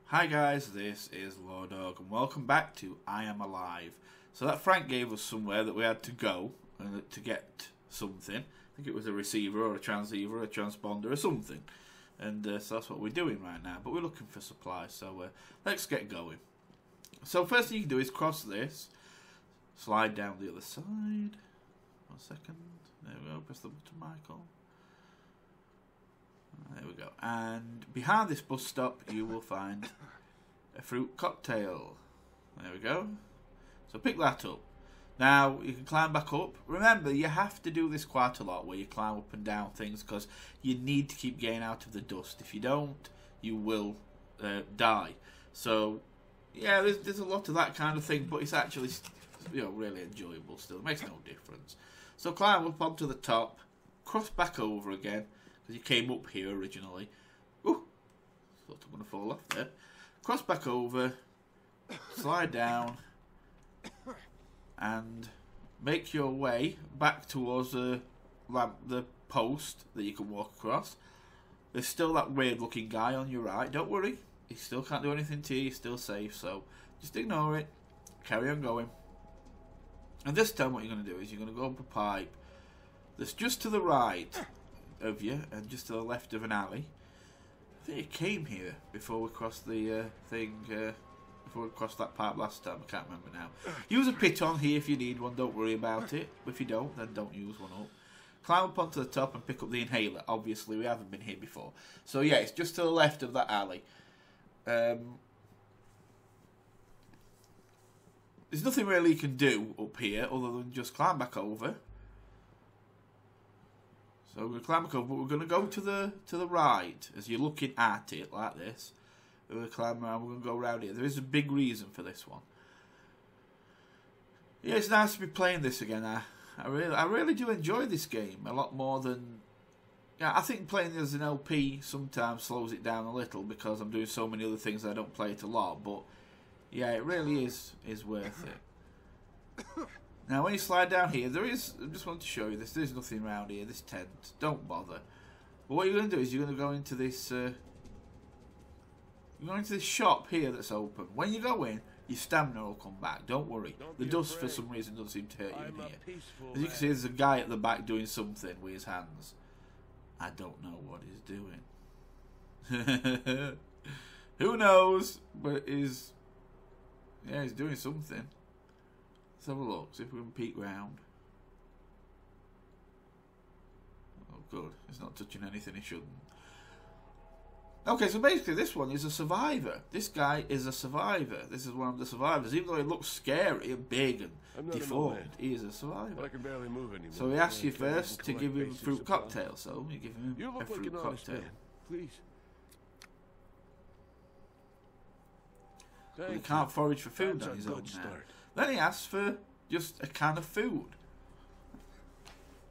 Hi guys, this is LordUg and welcome back to I Am Alive. So that Frank gave us somewhere that we had to go to get something. I think it was a receiver or a transceiver or a transponder or something. And so that's what we're doing right now. But we're looking for supplies, so let's get going. So first thing you can do is cross this. Slide down the other side. 1 second. There we go. Press the button, Michael. There we go. And behind this bus stop, you will find a fruit cocktail. There we go. So pick that up. Now, you can climb back up. Remember, you have to do this quite a lot, where you climb up and down things, because you need to keep getting out of the dust. If you don't, you will die. So, yeah, there's a lot of that kind of thing, but it's actually, really enjoyable still. It makes no difference. So climb up onto the top, cross back over again, because you came up here originally. Ooh, thought I'm going to fall off there. Cross back over, slide down, and make your way back towards the post that you can walk across. There's still that weird looking guy on your right. Don't worry, he still can't do anything to you. You're still safe, so just ignore it. Carry on going. And this time what you're going to do is you're going to go up a pipe that's just to the right of you and just to the left of an alley. I think it came here before we crossed the before we crossed that pipe last time. I can't remember now. Use a piton here if you need one. Don't worry about it. If you don't, then don't use one up. Climb up onto the top and pick up the inhaler. Obviously, we haven't been here before. So yeah, it's just to the left of that alley. There's nothing really you can do up here other than just climb back over. So we're going to climb back over, but we're going to go to the right as you're looking at it like this. We're going to climb around. We're going to go around here. There is a big reason for this one. Yeah, it's nice to be playing this again. I really do enjoy this game a lot more than. Yeah, I think playing it as an LP sometimes slows it down a little because I'm doing so many other things that I don't play it a lot. But yeah, it really is worth it. Now, when you slide down here, I just wanted to show you this. There's nothing around here. This tent. Don't bother. But what you're going to do is you're going to go into this. You're going into this shop here that's open. When you go in, your stamina will come back. Don't worry. The dust for some reason doesn't seem to hurt you in here. As you can see, there's a guy at the back doing something with his hands. I don't know what he's doing. Who knows? But he's doing something. Let's have a look. See if we can peek round. Oh, good. He's not touching anything he shouldn't. Okay, so basically this one is a survivor. This guy is a survivor. This is one of the survivors. Even though he looks scary and big and deformed, he is a survivor. I can barely move anymore. So he asks you first to give him a fruit cocktail. So you give him a fruit cocktail. Please. But he can't forage for food on his own now. Then he asks for just a can of food.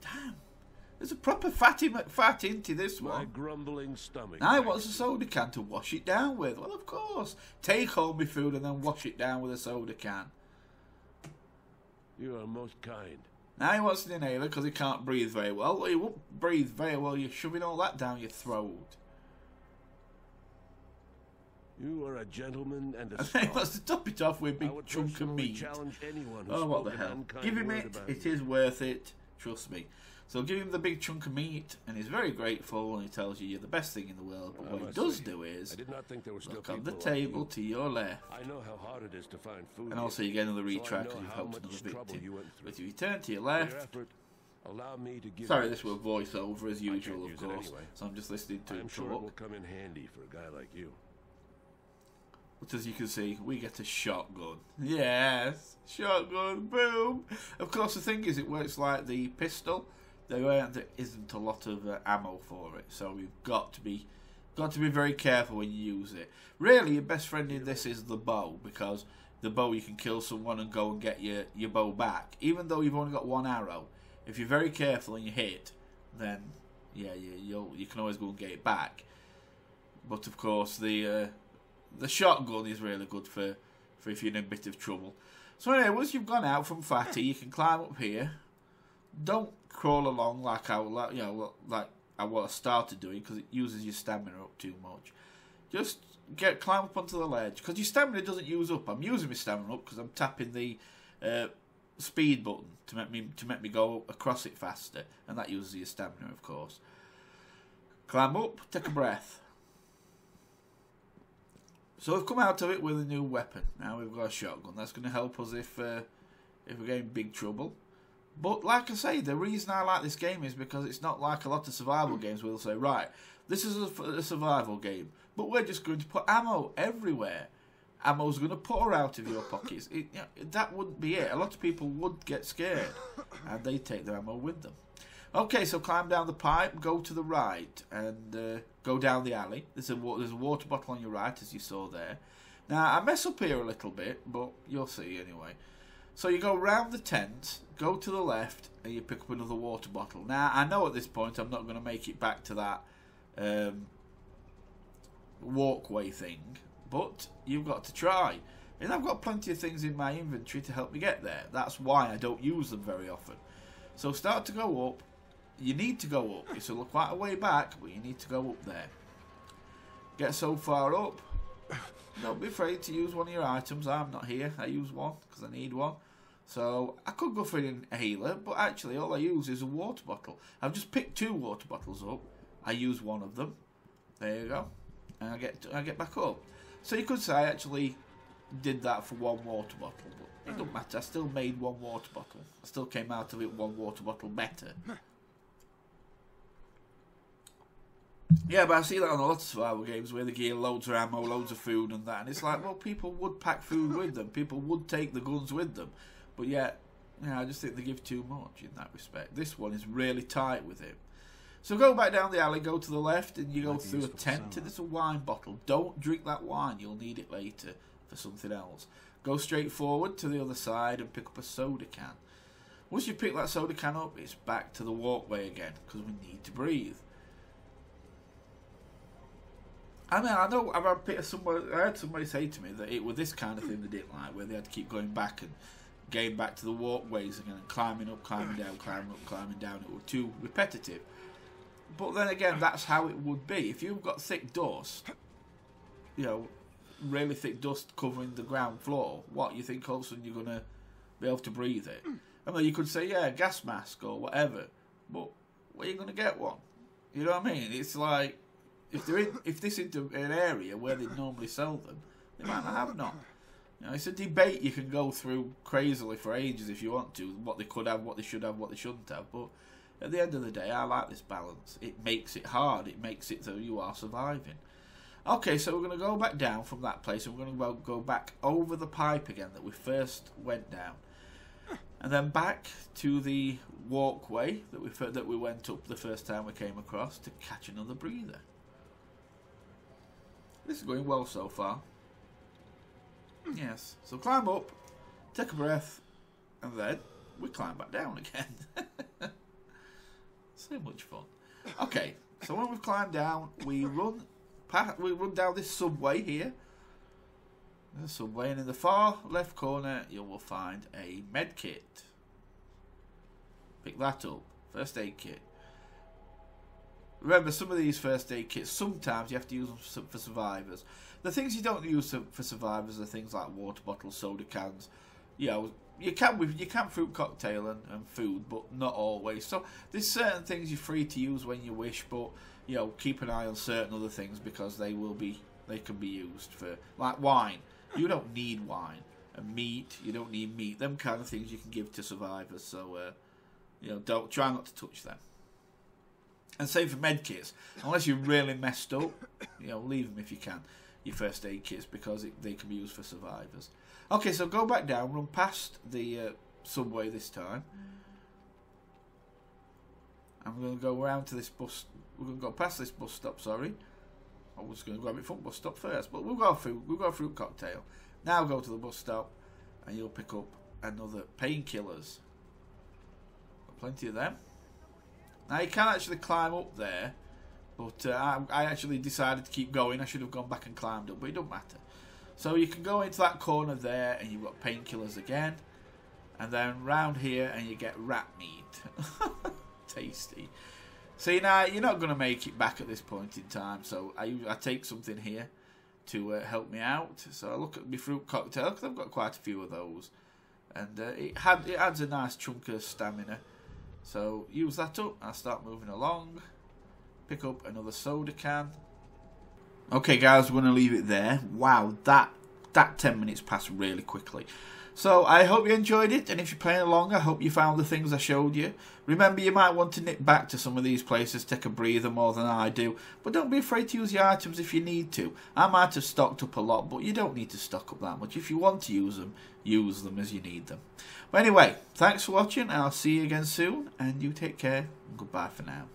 Damn. There's a proper fatty McFat into this one. My grumbling stomach. Now he wants a soda can to wash it down with. Well, of course. Take all my food and then wash it down with a soda can. You are most kind. Now he wants an inhaler because he can't breathe very well. Well, he won't breathe very well. You're shoving all that down your throat. You are a gentleman and a And then he wants to top it off with a big chunk of meat. Oh, what the hell. Give him it. It is worth it. Trust me. So give him the big chunk of meat, and he's very grateful, and he tells you you're the best thing in the world. But what he does do is look on the table to your left. I know how hard it is to find food. And also you get another retry because you've helped another victim. But if you turn to your left... Sorry, this will voice over as usual, of course. So I'm just listening to him I'm sure it will come in handy for a guy like you. But as you can see, we get a shotgun. Yes, shotgun, boom. Of course, the thing is, it works like the pistol. There isn't a lot of ammo for it, so we've got to be very careful when you use it. Really, your best friend in this is the bow, because the bow you can kill someone and go and get your bow back. Even though you've only got one arrow, if you're very careful and you hit, then yeah, you can always go and get it back. But of course, the shotgun is really good for if you're in a bit of trouble. So anyway, once you've gone out from Fatty, you can climb up here. Don't crawl along like I started doing, because it uses your stamina up too much. Just climb up onto the ledge, because your stamina doesn't use up. I'm using my stamina up because I'm tapping the speed button to make me go across it faster, and that uses your stamina, of course. Climb up, take a breath. So we've come out of it with a new weapon. Now we've got a shotgun. That's going to help us if we're getting big trouble. But like I say, the reason I like this game is because it's not like a lot of survival games where they'll say, right, this is a survival game, but we're just going to put ammo everywhere. Ammo's going to pour out of your pockets. That wouldn't be it. A lot of people would get scared, and they take their ammo with them. Okay, so climb down the pipe, go to the right, and go down the alley. There's a water bottle on your right, as you saw there. Now, I mess up here a little bit, but you'll see anyway. So you go round the tent, go to the left, and you pick up another water bottle. Now, I know at this point I'm not going to make it back to that walkway thing, but you've got to try. And I've got plenty of things in my inventory to help me get there. That's why I don't use them very often. So start to go up. You need to go up. It's quite a way back, but you need to go up there. Get so far up. Don't be afraid to use one of your items. I'm not here. I use one because I need one. So I could go for an inhaler, but actually all I use is a water bottle. I've just picked 2 water bottles up. I use one of them. There you go. And I get back up. So you could say I actually did that for 1 water bottle, but it doesn't matter. I still made 1 water bottle. I still came out of it 1 water bottle better. Yeah, but I see that on a lot of survival games where they give loads of ammo, loads of food and that, and it's like, well, people would pack food with them. People would take the guns with them. But yet, I just think they give too much in that respect. This one is really tight with it. So go back down the alley, go to the left, and you go through a tent, and there's a wine bottle. Don't drink that wine. You'll need it later for something else. Go straight forward to the other side and pick up a soda can. Once you pick that soda can up, it's back to the walkway again, because we need to breathe. I mean, I know I heard somebody say to me that it was this kind of thing they didn't like, where they had to keep going back and getting back to the walkways again, and climbing up, climbing down, climbing up, climbing down. It was too repetitive. But then again, that's how it would be. If you've got thick dust, really thick dust covering the ground floor, what, you think all of a sudden you're going to be able to breathe it? I mean, you could say, yeah, gas mask or whatever, but where are you going to get one? You know what I mean? It's like, if this is an area where they normally sell them, they might not have none. It's a debate you can go through crazily for ages if you want to, what they could have, what they should have, what they shouldn't have, but at the end of the day, I like this balance. It makes it hard. It makes it so you are surviving. Okay, so we're going to go back down from that place, and we're going to go back over the pipe again that we first went down. And then back to the walkway that we went up the first time we came across to catch another breather. This is going well so far. Yes. So climb up, take a breath, and then we climb back down again. So much fun. Okay, so when we've climbed down, we run down this subway here. The subway, and in the far left corner, you will find a med kit. Pick that up. First aid kit. Remember, some of these first aid kits, sometimes you have to use them for survivors. The things you don't use for survivors are things like water bottles, soda cans. You can fruit cocktail and food, but not always. So there's certain things you're free to use when you wish, but keep an eye on certain other things because they can be used for, like wine. You don't need wine. And meat, you don't need meat. Them kind of things you can give to survivors. So don't try not to touch them. And same for med kits. Unless you're really messed up, leave them if you can. Your first aid kits, because they can be used for survivors. Okay, so go back down, run past the subway this time. I'm going to go around to this bus. We're going to go past this bus stop. Sorry, I was going to grab it from bus stop first, but we'll go a fruit cocktail. Now go to the bus stop, and you'll pick up another painkillers. Got plenty of them. Now you can actually climb up there, but I actually decided to keep going. I should have gone back and climbed up, but it doesn't matter. So you can go into that corner there, and you've got painkillers again, and then round here, and you get rat meat. Tasty. See, now you're not going to make it back at this point in time, so I take something here to help me out. So I look at my fruit cocktail, because I've got quite a few of those. And it adds a nice chunk of stamina. So use that up, I'll start moving along. Pick up another soda can. Okay guys, we're going to leave it there. Wow, that 10 minutes passed really quickly. So I hope you enjoyed it, and if you're playing along, I hope you found the things I showed you. Remember, you might want to nip back to some of these places, take a breather more than I do, but don't be afraid to use your items if you need to. I might have stocked up a lot, but you don't need to stock up that much. If you want to use them as you need them. But anyway, thanks for watching, and I'll see you again soon, and you take care, and goodbye for now.